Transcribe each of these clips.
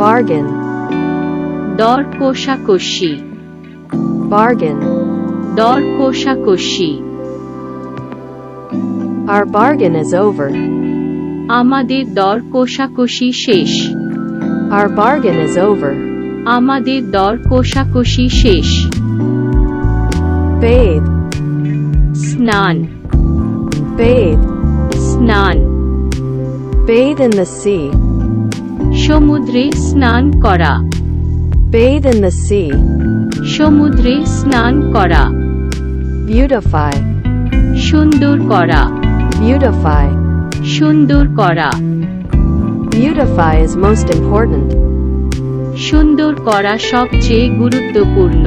bargain, দর কষাকষি, bargain. দর কষাকষি, Our bargain is over. আমাদের দর কষাকষি শেষ, Our bargain is over. আমাদের দর কষাকষি শেষ। Bathe, স্নান, bathe, স্নান, bathe in the sea, সমুদ্রে স্নান করা, bathe in the sea. সমুদ্রে স্নান করা, Beautify, সুন্দর করা, beautify. সুন্দর করা, Beautify is most important. সুন্দর করা সবচেয়ে গুরুত্বপূর্ণ,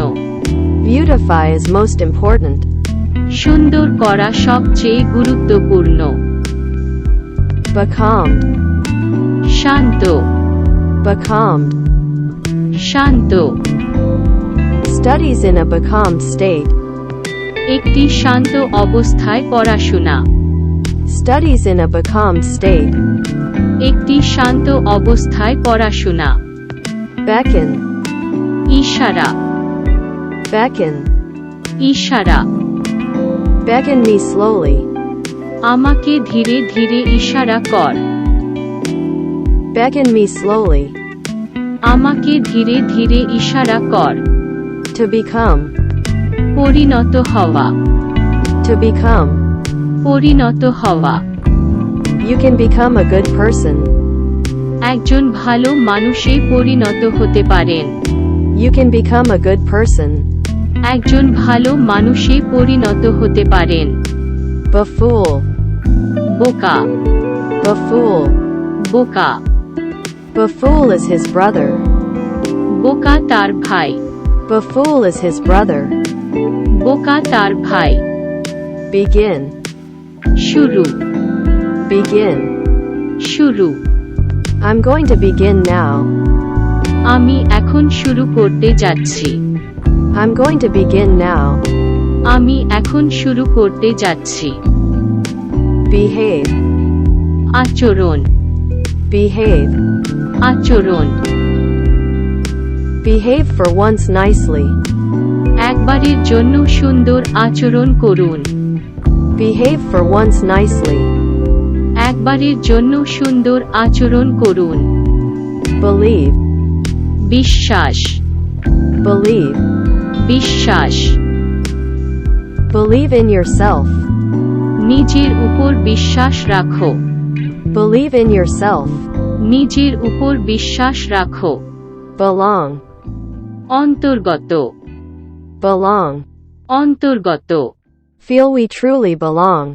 Beautify is most important. সুন্দর করা সবচেয়ে গুরুত্বপূর্ণ। Becalmed, Shanto, becalmed. Shanto, Studies in a becalmed state. একটি শান্ত অবস্থায় পড়াশোনা, Studies in a becalmed state. একটি শান্ত অবস্থায় পড়াশোনা। Beckon, ইশারা, beckon. ইশারা, Beckon me slowly. আমাকে ধীরে ধীরে ইশারা কর, Beckon me slowly. আমাকে ধীরে ধীরে ইশারা কর। To become, পরিণত হওয়া, to become. পরিণত হওয়া, You can become a good person. একজন ভালো মানুষে পরিণত হতে পারেন, You can become a good person. একজন ভালো মানুষে পরিণত হতে পারেন। Befool, বোকা, befool. বোকা, Befool is his brother. বোকা তার ভাই, Befool is his brother. বোকা তার ভাই। Begin, শুরু, begin. শুরু, I'm going to begin now. আমি এখন শুরু করতে যাচ্ছি, I'm going to begin now. আমি এখন শুরু করতে যাচ্ছি। Behave, আচরণ, behave. আচরণ, Behave for once nicely. একবারের জন্য সুন্দর আচরণ করুন, Behave for once nicely. একবারের জন্য সুন্দর আচরণ করুন। Believe, বিশ্বাস, believe. বিশ্বাস, Believe in yourself. নিজের উপর বিশ্বাস রাখো, Believe in yourself. নিজের উপর বিশ্বাস রাখো। Belong, অন্তর্গত, belong. অন্তর্গত, Feel we truly belong.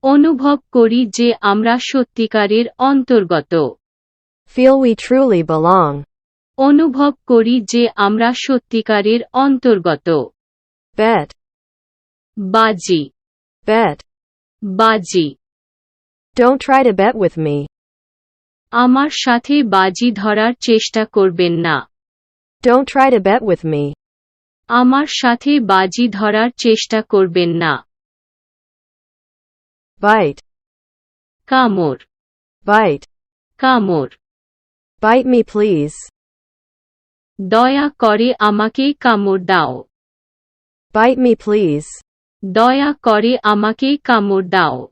অনুভব করি যে আমরা সত্যিকারের অন্তর্গত, Feel we truly belong. অনুভব করি যে আমরা সত্যিকারের অন্তর্গত। Bet, বাজি, bet. বাজি, Don't try to bet with me. আমার সাথে বাজি ধরার চেষ্টা করবেন না, Don't try to bet with me. আমার সাথে বাজি ধরার চেষ্টা করবেন না। Bite, কামড়, bite. কামড়, Bite me please. দয়া করে আমাকে কামড় দাও, Bite me please. দয়া করে আমাকে কামড় দাও।